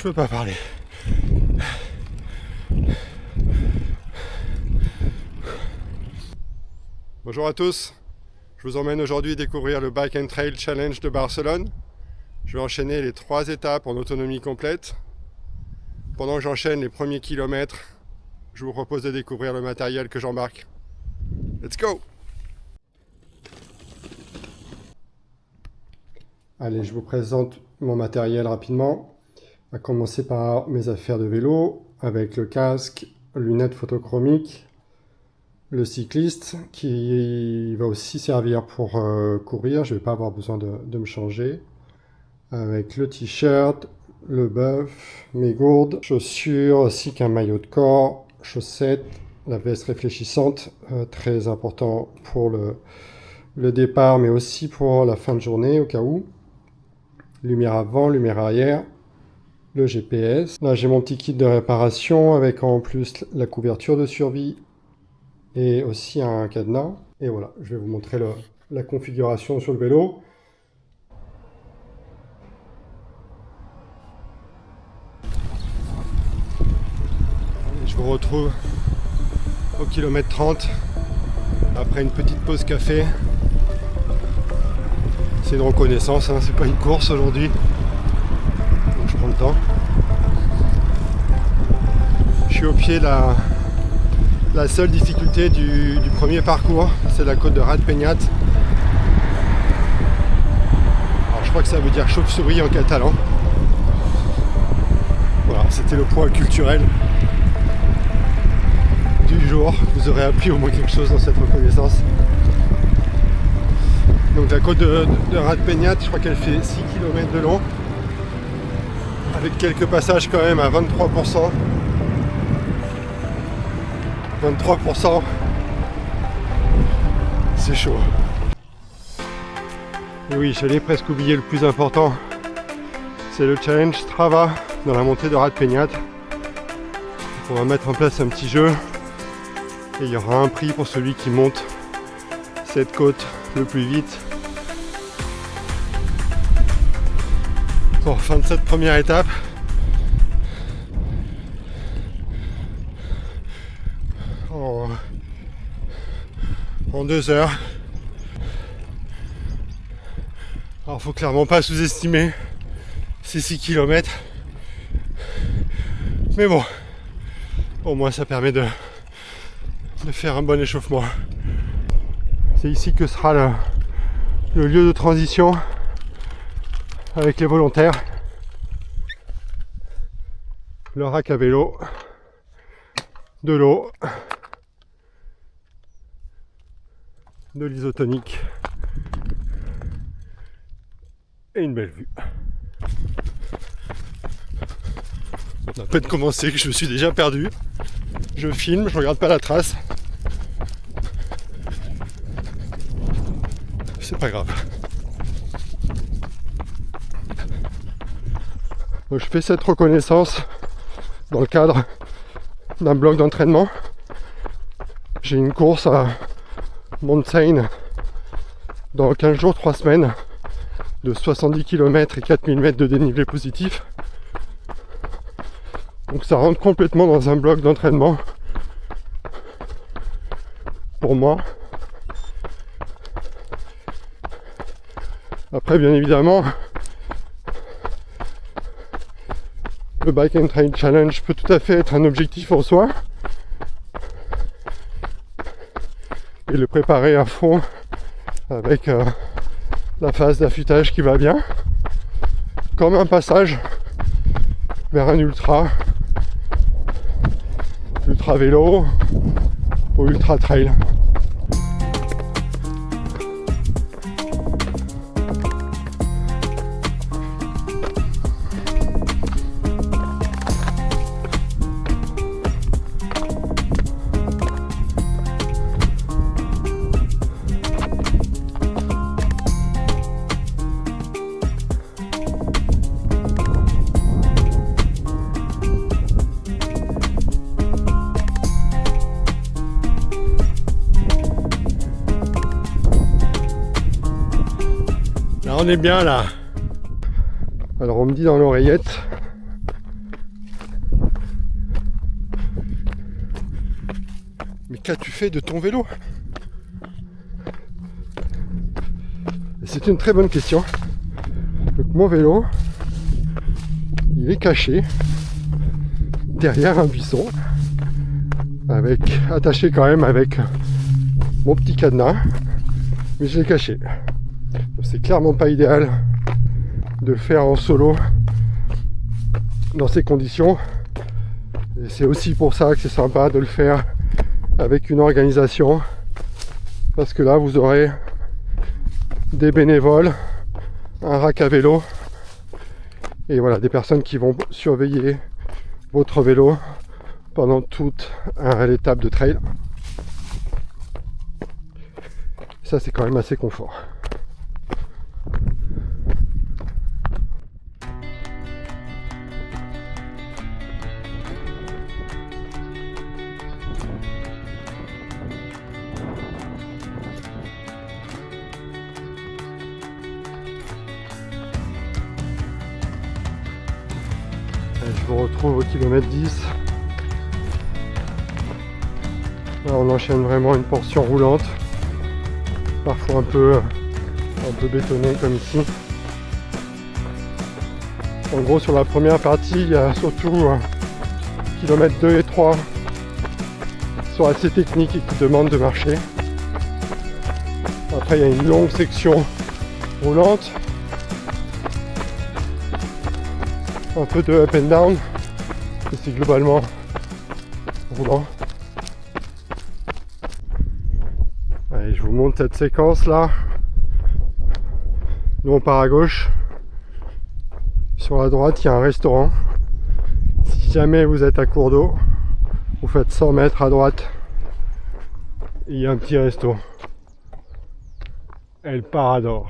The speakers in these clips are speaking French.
peux pas parler. Bonjour à tous, je vous emmène aujourd'hui découvrir le Bike and Trail Challenge de Barcelone. Je vais enchaîner les 3 étapes en autonomie complète. Pendant que j'enchaîne les premiers kilomètres, je vous propose de découvrir le matériel que j'embarque. Let's go! Allez, je vous présente mon matériel rapidement. On va commencer par mes affaires de vélo avec le casque, lunettes photochromiques, le cycliste qui va aussi servir pour courir. Je ne vais pas avoir besoin de me changer. Avec le t-shirt, le buff, mes gourdes, chaussures ainsi qu'un maillot de corps, chaussettes, la veste réfléchissante, très important pour le départ mais aussi pour la fin de journée au cas où. Lumière avant, lumière arrière, le GPS. Là j'ai mon petit kit de réparation avec en plus la couverture de survie et aussi un cadenas. Et voilà, je vais vous montrer la configuration sur le vélo. Je vous retrouve au kilomètre 30 après une petite pause café. C'est une reconnaissance, hein, c'est pas une course aujourd'hui, donc je prends le temps. Je suis au pied de la seule difficulté du premier parcours, c'est la côte de Rat Penyat. Alors je crois que ça veut dire chauve-souris en catalan. Voilà, c'était le point culturel du jour. Vous aurez appris au moins quelque chose dans cette reconnaissance. Donc la côte de Rat Penyat, je crois qu'elle fait 6 km de long, avec quelques passages quand même à 23%. 23%, c'est chaud. Et oui, j'allais presque oublier le plus important, c'est le challenge Strava dans la montée de Rat Penyat. On va mettre en place un petit jeu et il y aura un prix pour celui qui monte cette côte le plus vite. Pour fin de cette première étape. En 2 heures. Alors faut clairement pas sous-estimer ces 6 km. Mais bon, au moins ça permet de faire un bon échauffement. C'est ici que sera le lieu de transition avec les volontaires. Le rack à vélo, de l'eau, de l'isotonique et une belle vue. On a à peine commencé que je me suis déjà perdu. Je filme, je regarde pas la trace. C'est pas grave. Donc je fais cette reconnaissance dans le cadre d'un bloc d'entraînement. J'ai une course à Mountain dans 15 jours, 3 semaines de 70 km et 4000 mètres de dénivelé positif. Donc ça rentre complètement dans un bloc d'entraînement pour moi. Après bien évidemment le Bike and Trail Challenge peut tout à fait être un objectif en soi et le préparer à fond avec la phase d'affûtage qui va bien, comme un passage vers un ultra vélo ou ultra trail. On est bien là. Alors on me dit dans l'oreillette mais qu'as-tu fait de ton vélo? C'est une très bonne question. Donc mon vélo, il est caché derrière un buisson, attaché quand même avec mon petit cadenas, mais je l'ai caché. C'est clairement pas idéal de le faire en solo dans ces conditions. Et c'est aussi pour ça que c'est sympa de le faire avec une organisation, parce que là vous aurez des bénévoles, un rack à vélo et voilà, des personnes qui vont surveiller votre vélo pendant toute l'étape de trail. Ça c'est quand même assez confort. Je vous retrouve au kilomètre 10. Là on enchaîne vraiment une portion roulante, parfois un peu bétonnée comme ici. En gros sur la première partie il y a surtout kilomètres 2 et 3 qui sont assez techniques et qui demandent de marcher. Après il y a une longue section roulante, un peu de up and down, et c'est globalement roulant. Allez, je vous montre cette séquence là. Nous on part à gauche. Sur la droite il y a un restaurant. Si jamais vous êtes à court d'eau, vous faites 100 mètres à droite et il y a un petit resto. El Parador.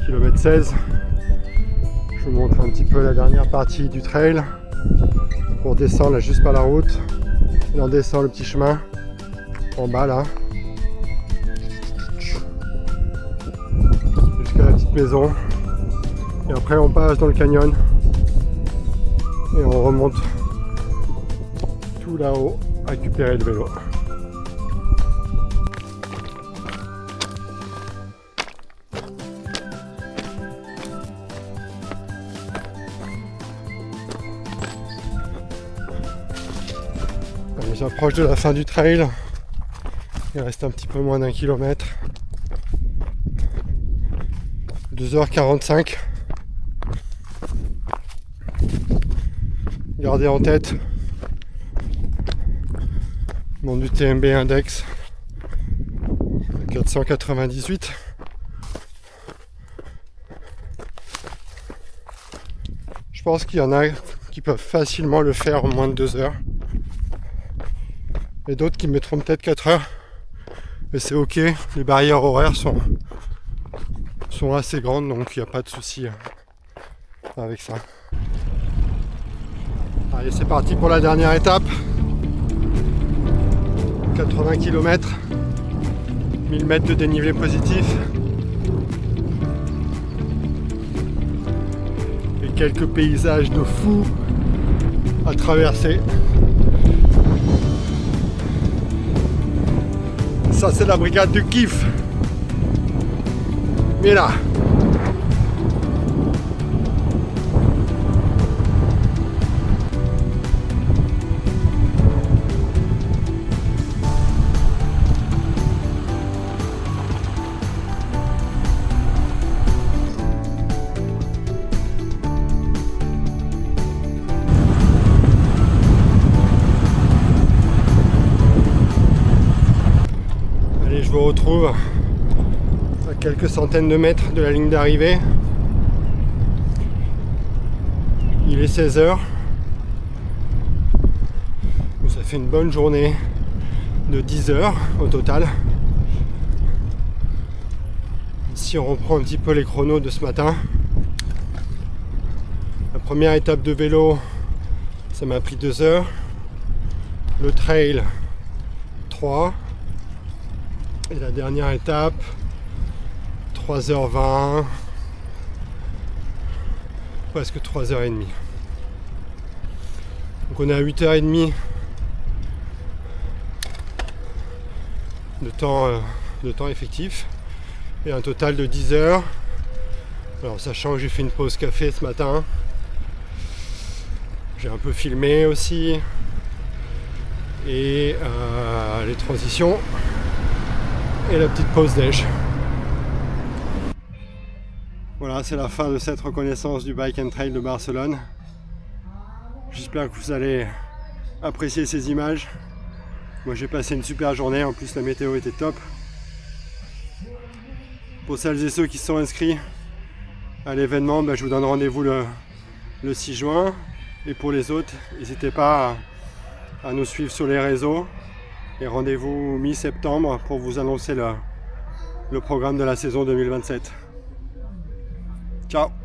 Kilomètre 16. Je vous montre un petit peu la dernière partie du trail. On descend là juste par la route. Et on descend le petit chemin en bas là. Jusqu'à la petite maison. Et après on passe dans le canyon. Et on remonte tout là-haut à récupérer le vélo. J'approche de la fin du trail. Il reste un petit peu moins d'1 kilomètre. 2h45. Gardez en tête mon UTMB index 498. Je pense qu'il y en a qui peuvent facilement le faire en moins de 2 heures. Et d'autres qui mettront peut-être 4 heures. Mais c'est ok, les barrières horaires sont assez grandes, donc il n'y a pas de souci avec ça. Allez, c'est parti pour la dernière étape. 80 km, 1000 mètres de dénivelé positif. Et quelques paysages de fou à traverser. Ça c'est la brigade du kiff. Mais là. Je vous retrouve à quelques centaines de mètres de la ligne d'arrivée. Il est 16h. Ça fait une bonne journée de 10 heures au total. Si on reprend un petit peu les chronos de ce matin, la première étape de vélo, ça m'a pris 2 heures. Le trail, 3. Et la dernière étape, 3h20, presque 3h30. Donc on est à 8h30 de temps effectif et un total de 10 heures. Alors sachant que j'ai fait une pause café ce matin, j'ai un peu filmé aussi, et les transitions et la petite pause déj. Voilà, c'est la fin de cette reconnaissance du Bike and Trail de Barcelone. J'espère que vous allez apprécier ces images. Moi j'ai passé une super journée, en plus la météo était top. Pour celles et ceux qui se sont inscrits à l'événement, je vous donne rendez-vous le 6 juin. Et pour les autres, n'hésitez pas à nous suivre sur les réseaux. Et rendez-vous mi-septembre pour vous annoncer le programme de la saison 2027. Ciao!